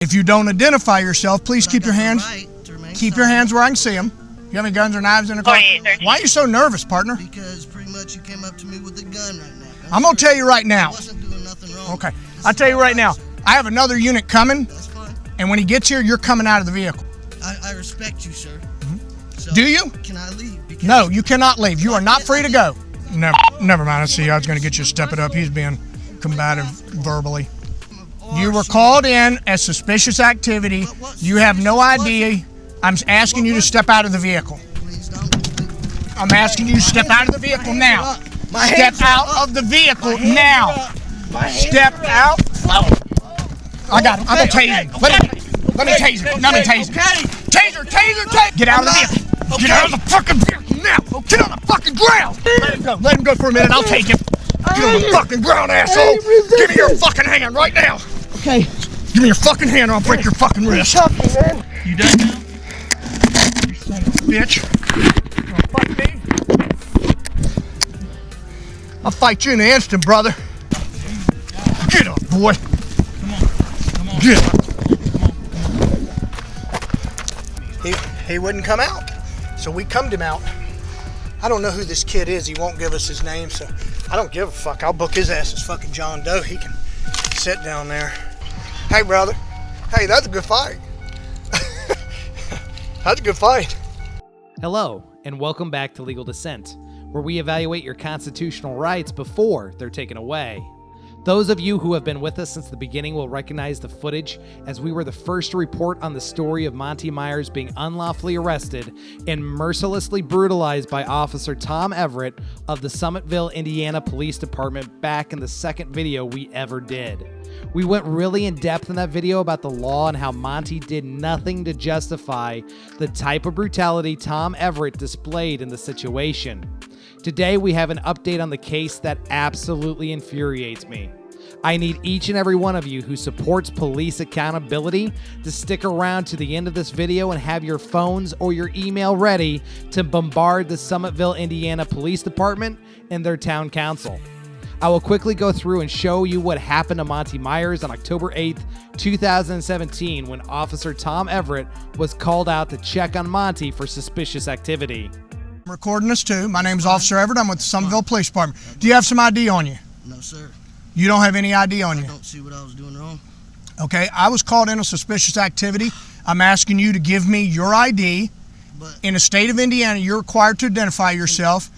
If you don't identify yourself, please keep your hands where I can see them. You have any guns or knives in the car? Why are you so nervous, partner? Because pretty much you came up to me with a gun right now. I'm going to tell you right now. I wasn't doing nothing wrong. Okay. I'll tell you right now. I have another unit coming. That's fine. And when he gets here, you're coming out of the vehicle. I respect you, sir. So, do you? Can I leave? Because no, you cannot leave. You are not free to go. Never mind. I see. I was going to get you to step it up. He's being combative verbally. You were called in as suspicious activity. You have no ID. I'm asking you to step out of the vehicle. I'm asking you to step out of the vehiel now. Step out of the vehicle now. Step out. I got him. I'm going to tase him. Let me tase him. Let me tase him. Taser. Get out of the vehicle. Get out of the fucking vehicle now. Get on the fucking ground. Let him go. Let him go for a minute. I'll take him. Get on the fucking ground, asshole. Give me your fucking hand right now. Okay. Give me your fucking hand or I'll break your fucking wrist. You done now? You son of a bitch. You wanna fight me? I'll fight you in an instant, brother. Get up, boy. Come on. Get up. He wouldn't come out, so we cummed him out. I don't know who this kid is. He won't give us his name, so I don't give a fuck. I'll book his ass as fucking John Doe. He can sit down there. Hey, brother. Hey, that's a good fight. That's a good fight. Hello, and welcome back to Legal Dissent, where we evaluate your constitutional rights before they're taken away. Those of you who have been with us since the beginning will recognize the footage, as we were the first to report on the story of Monte Myers being unlawfully arrested and mercilessly brutalized by Officer Tom Everett of the Summitville, Indiana Police Department back in the second video we ever did. We went really in depth in that video about the law and how Monte did nothing to justify the type of brutality Tom Everett displayed in the situation. Today, we have an update on the case that absolutely infuriates me. I need each and every one of you who supports police accountability to stick around to the end of this video and have your phones or your email ready to bombard the Summitville, Indiana Police Department and their town council. I will quickly go through and show you what happened to Monte Myers on October 8th, 2017, when Officer Tom Everett was called out to check on Monte for suspicious activity. I'm recording this too. My name is Officer Everett. I'm with the Summitville Police Department. Do you have some ID on you? No, sir. You don't have any ID on you? I don't see what I was doing wrong. Okay, I was called in a suspicious activity. I'm asking you to give me your ID. But in the state of Indiana, you're required to identify yourself.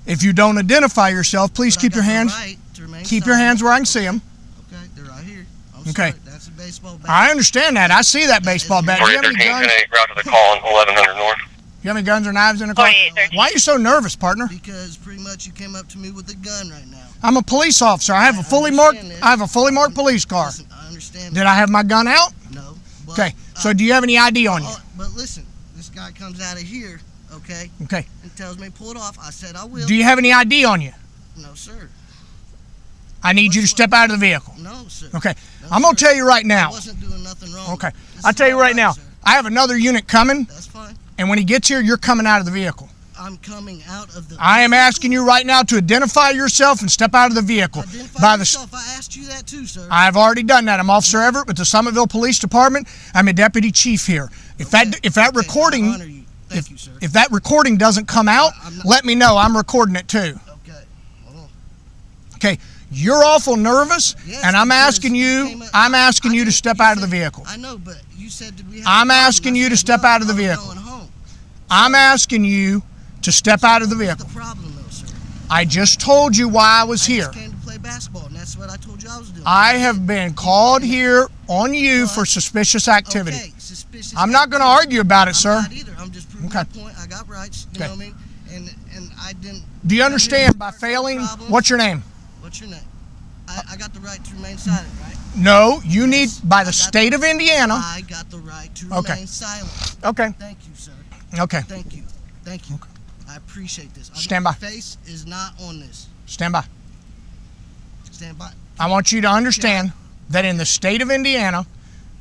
If you don't identify yourself, please keep your hands where I can see them. Okay, they're right here. Okay. Sorry. That's a baseball bat. I understand that. I see that baseball bat. Do you have any guns? Route to the call on 1100 North. You have any guns or knives in the car? Why are you so nervous, partner? Because pretty much you came up to me with a gun right now. I'm a police officer. I have a fully marked police car. Listen, I understand. Did I have my gun out? No. But, okay. So do you have any ID on you? But listen, this guy comes out of here, okay? Okay. And tells me pull it off. I said I will. Do you have any ID on you? No, sir. I need you to step out of the vehicle. No, sir. Okay. No, I'm going to tell you right now. I wasn't doing nothing wrong. Okay. I'll tell you right now. Sir. I have another unit coming. That's fine. And when he gets here, you're coming out of the vehicle. I'm coming out of the I am asking you right now to identify yourself and step out of the vehicle. Identify yourself. I asked you that too, sir. I've already done that. I'm Officer Everett with the Summitville Police Department. I'm a deputy chief here. If that recording doesn't come out, let me know. I'm recording it too. Okay. Hold on. Okay. You're awful nervous, yes, and I'm asking you to step out of the vehicle. I know, but you said did we have I'm asking you to step out of the vehicle. I'm asking you to step out of the vehicle. What's the problem, though, sir? I just told you why I was here. I just came to play basketball, and that's what I told you I was doing. I have been called here on you for suspicious activity. Okay, suspicious. I'm not going to argue about it, sir. I'm not either. I'm just proving my point. I got rights. You know what I mean? And I didn't. Do you understand by failing? What's your name? What's your name? I got the right to remain silent, right? No, you need by the state of Indiana. I got the right to remain silent. Okay. Thank you, sir. Okay. Thank you. Thank you. Okay. I appreciate this. Stand by. My face is not on this. Stand by. Stand by. I want you to understand that in the state of Indiana,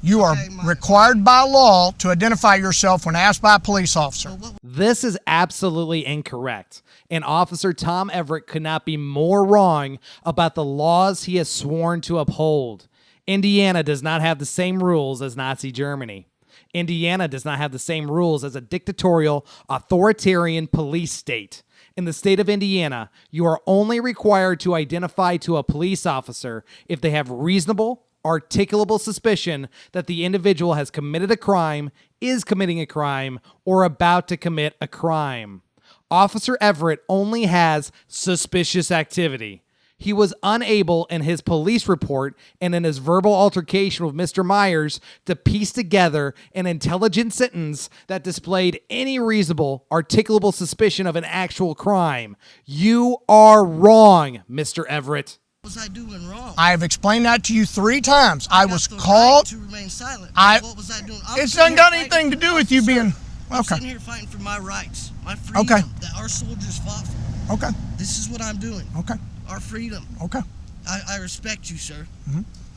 you are required by law to identify yourself when asked by a police officer. This is absolutely incorrect, and Officer Tom Everett could not be more wrong about the laws he has sworn to uphold. Indiana does not have the same rules as Nazi Germany. Indiana does not have the same rules as a dictatorial, authoritarian police state. In the state of Indiana, you are only required to identify to a police officer if they have reasonable, articulable suspicion that the individual has committed a crime, is committing a crime, or about to commit a crime. Officer Everett only has suspicious activity. He was unable in his police report and in his verbal altercation with Mr. Myers to piece together an intelligent sentence that displayed any reasonable, articulable suspicion of an actual crime. You are wrong, Mr. Everett. What was I doing wrong? I have explained that to you 3 times. I was got the called. right to remain silent. What was I doing? It doesn't got anything to do with you being. I'm Okay. sitting here fighting for my rights, my freedom that our soldiers fought for. Okay. This is what I'm doing. Okay. Our freedom. Okay. I respect you, sir.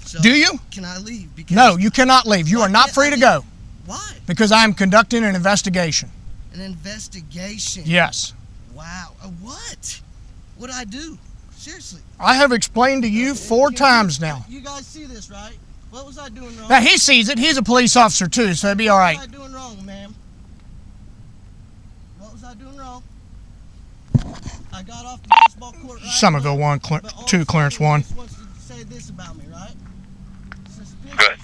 So Do you? Can I leave? Because No, you cannot leave. You are not free to go Why? because I am conducting an investigation. An investigation. Yes. Wow. What? What did I do? Seriously. I have explained to you 4 times now. You guys see this, right? What was I doing wrong? Now he sees it. He's a police officer too, so it'd be all right. What was I doing wrong, ma'am? What was I doing wrong? I got off the baseball court, right? Summitville 1, 2, clearance 1. Wants to say this about me, right? Good.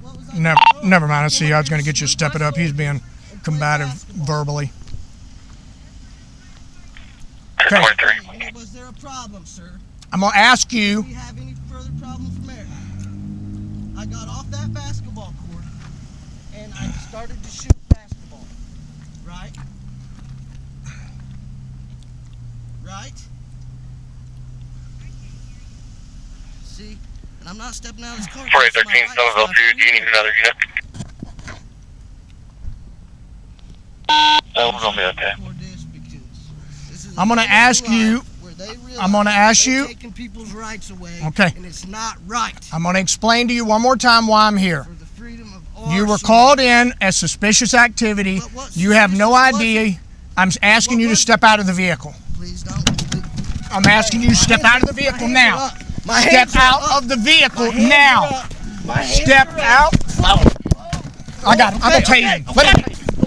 What was I doing wrong? Never mind. I see. I was going to get you to step it up. He's being combative verbally. Okay. 23. Was there a problem, sir? I'm going to ask you. Do we have any further problem from there? I got off that basketball court and I started to shoot basketball. Right? Right? See? And I'm not stepping out of this car. 4813, Summitville 2, do you need another unit? That one's gonna be okay. I'm going to ask you. I'm going to ask you. Taking people's rights away. Okay. And it's not right. I'm going to explain to you one more time why I'm here. For the freedom of our You were soldiers. called in as suspicious activity. You have no idea. I'm asking you to step out of the vehicle. Please don't. I'm asking you to step out of the vehicle now. Step out of the vehicle now. Step out. I got him. I'm going to tase him.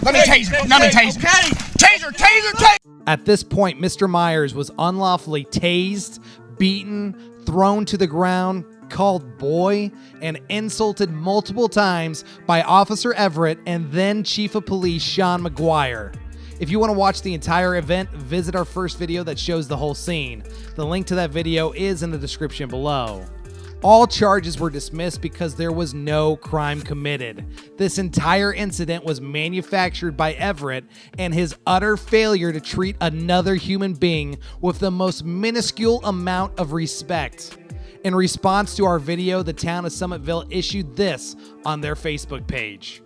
Let me tase him. Let me tase him. Taser. At this point, Mr. Myers was unlawfully tased, beaten, thrown to the ground, called boy, and insulted multiple times by Officer Everett and then Chief of Police Sean McGuire. If you want to watch the entire event, visit our first video that shows the whole scene. The link to that video is in the description below. All charges were dismissed because there was no crime committed. This entire incident was manufactured by Everett and his utter failure to treat another human being with the most minuscule amount of respect. In response to our video, the town of Summitville issued this on their Facebook page.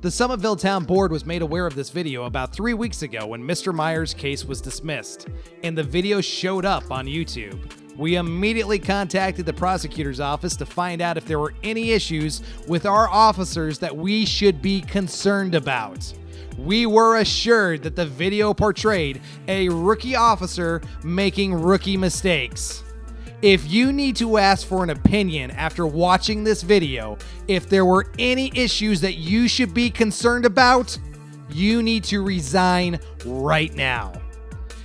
The Summitville Town Board was made aware of this video about 3 weeks ago when Mr. Myers' case was dismissed, and the video showed up on YouTube. We immediately contacted the prosecutor's office to find out if there were any issues with our officers that we should be concerned about. We were assured that the video portrayed a rookie officer making rookie mistakes. If you need to ask for an opinion after watching this video, if there were any issues that you should be concerned about, you need to resign right now.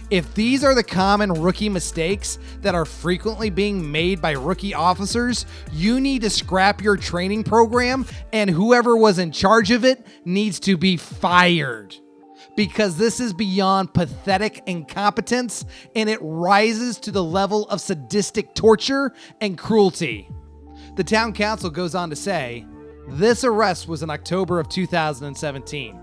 If these are the common rookie mistakes that are frequently being made by rookie officers, you need to scrap your training program, and whoever was in charge of it needs to be fired. Because this is beyond pathetic incompetence, and it rises to the level of sadistic torture and cruelty. The town council goes on to say, this arrest was in October of 2017.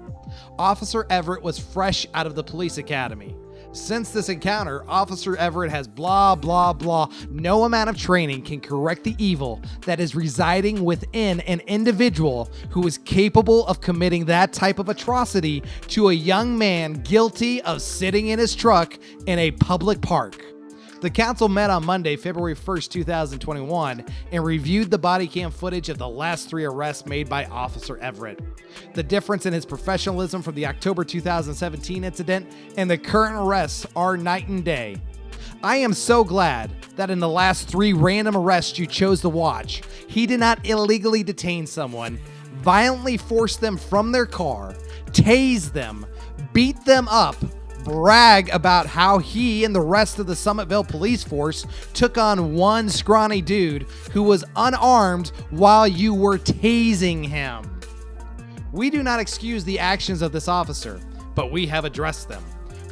Officer Everett was fresh out of the police academy. Since this encounter, Officer Everett has blah, blah, blah. No amount of training can correct the evil that is residing within an individual who is capable of committing that type of atrocity to a young man guilty of sitting in his truck in a public park. The council met on Monday, February 1st, 2021, and reviewed the body cam footage of the last 3 arrests made by Officer Everett. The difference in his professionalism from the October 2017 incident and the current arrests are night and day. I am so glad that in the last 3 random arrests you chose to watch, he did not illegally detain someone, violently force them from their car, tase them, beat them up, brag about how he and the rest of the Summitville police force took on one scrawny dude who was unarmed while you were tasing him. We do not excuse the actions of this officer, but we have addressed them.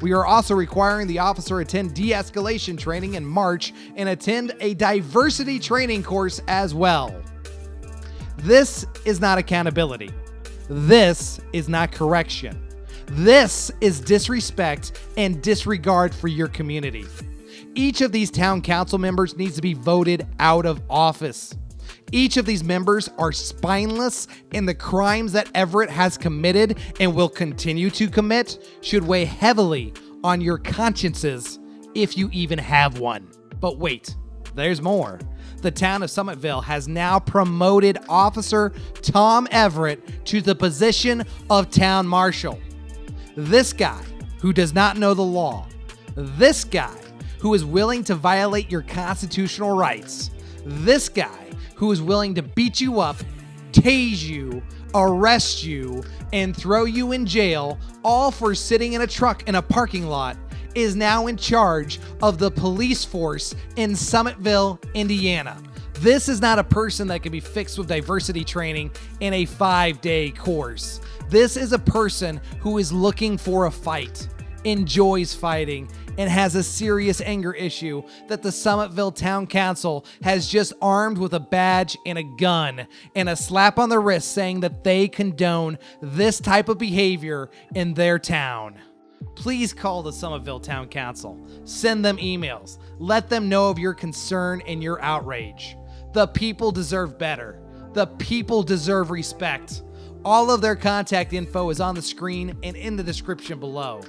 We are also requiring the officer attend de-escalation training in March and attend a diversity training course as well. This is not accountability. This is not correction. This is disrespect and disregard for your community. Each of these town council members needs to be voted out of office. Each of these members are spineless, and the crimes that Everett has committed and will continue to commit should weigh heavily on your consciences if you even have one. But wait, there's more. The town of Summitville has now promoted Officer Tom Everett to the position of town marshal. This guy who does not know the law, this guy who is willing to violate your constitutional rights, this guy who is willing to beat you up, tase you, arrest you, and throw you in jail, all for sitting in a truck in a parking lot, is now in charge of the police force in Summitville, Indiana. This is not a person that can be fixed with diversity training in a 5-day course. This is a person who is looking for a fight, enjoys fighting, and has a serious anger issue that the Summitville Town Council has just armed with a badge and a gun and a slap on the wrist saying that they condone this type of behavior in their town. Please call the Summitville Town Council. Send them emails. Let them know of your concern and your outrage. The people deserve better. The people deserve respect. All of their contact info is on the screen and in the description below.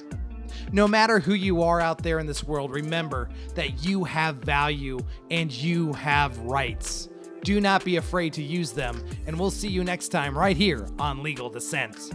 No matter who you are out there in this world, remember that you have value and you have rights. Do not be afraid to use them, and we'll see you next time right here on Legal Dissent.